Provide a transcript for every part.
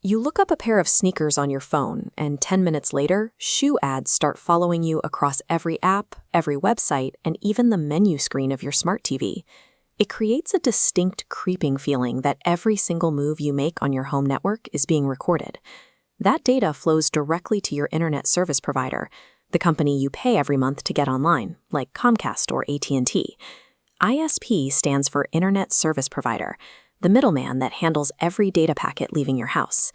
You look up a pair of sneakers on your phone, and 10 minutes later, shoe ads start following you across every app, every website, and even the menu screen of your smart TV. It creates a distinct creeping feeling that every single move you make on your home network is being recorded. That data flows directly to your internet service provider, the company you pay every month to get online, like Comcast or AT&T. ISP stands for Internet Service Provider, the middleman that handles every data packet leaving your house.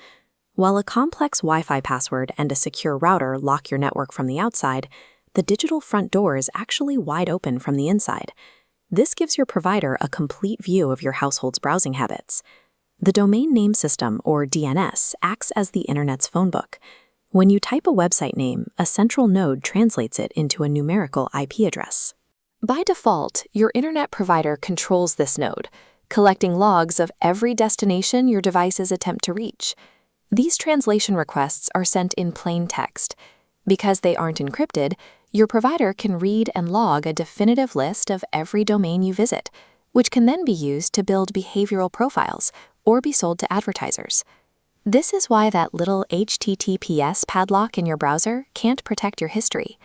While a complex Wi-Fi password and a secure router lock your network from the outside, the digital front door is actually wide open from the inside. This gives your provider a complete view of your household's browsing habits. The domain name system, or DNS, acts as the internet's phone book. When you type a website name, a central node translates it into a numerical IP address. By default, your internet provider controls this node, collecting logs of every destination your devices attempt to reach. These translation requests are sent in plain text. Because they aren't encrypted, your provider can read and log a definitive list of every domain you visit, which can then be used to build behavioral profiles or be sold to advertisers. This is why that little HTTPS padlock in your browser can't protect your history.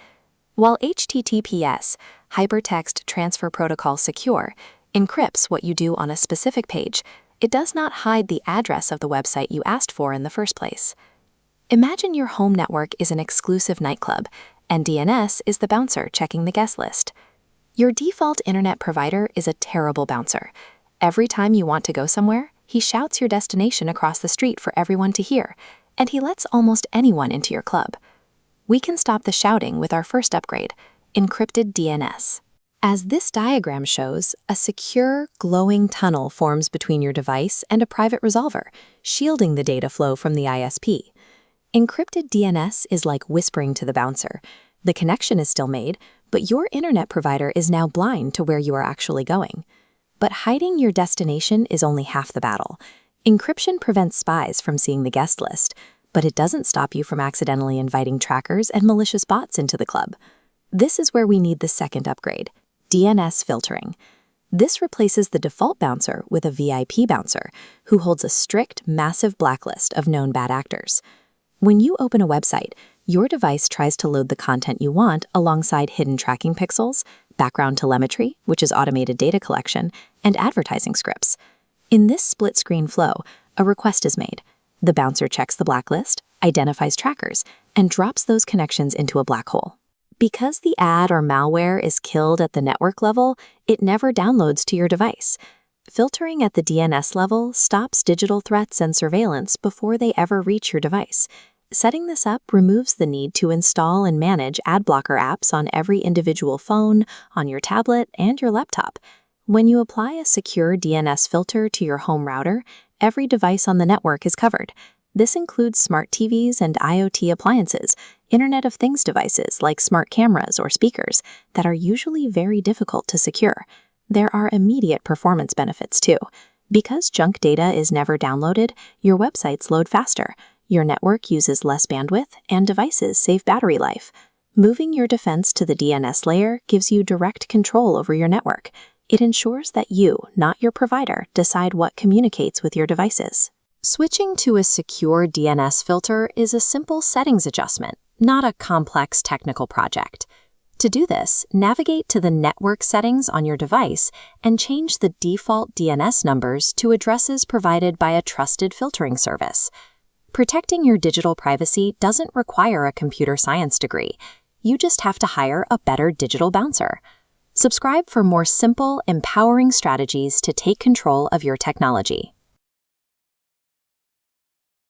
While HTTPS, Hypertext Transfer Protocol Secure, encrypts what you do on a specific page, it does not hide the address of the website you asked for in the first place. Imagine your home network is an exclusive nightclub, and DNS is the bouncer checking the guest list. Your default internet provider is a terrible bouncer. Every time you want to go somewhere, he shouts your destination across the street for everyone to hear, and he lets almost anyone into your club. We can stop the shouting with our first upgrade, encrypted DNS. As this diagram shows, a secure, glowing tunnel forms between your device and a private resolver, shielding the data flow from the ISP. Encrypted DNS is like whispering to the bouncer. The connection is still made, but your internet provider is now blind to where you are actually going. But hiding your destination is only half the battle. Encryption prevents spies from seeing the guest list, but it doesn't stop you from accidentally inviting trackers and malicious bots into the club. This is where we need the second upgrade, DNS filtering. This replaces the default bouncer with a VIP bouncer, who holds a strict, massive blacklist of known bad actors. When you open a website, your device tries to load the content you want alongside hidden tracking pixels, background telemetry, which is automated data collection, and advertising scripts. In this split-screen flow, a request is made. The bouncer checks the blacklist, identifies trackers, and drops those connections into a black hole. Because the ad or malware is killed at the network level, it never downloads to your device. Filtering at the DNS level stops digital threats and surveillance before they ever reach your device. Setting this up removes the need to install and manage ad blocker apps on every individual phone, on your tablet, and your laptop. When you apply a secure DNS filter to your home router, every device on the network is covered. This includes smart TVs and IoT appliances, Internet of Things devices like smart cameras or speakers that are usually very difficult to secure. There are immediate performance benefits too. Because junk data is never downloaded, your websites load faster, your network uses less bandwidth, and devices save battery life. Moving your defense to the DNS layer gives you direct control over your network. It ensures that you, not your provider, decide what communicates with your devices. Switching to a secure DNS filter is a simple settings adjustment, not a complex technical project. To do this, navigate to the network settings on your device and change the default DNS numbers to addresses provided by a trusted filtering service. Protecting your digital privacy doesn't require a computer science degree. You just have to hire a better digital bouncer. Subscribe for more simple, empowering strategies to take control of your technology.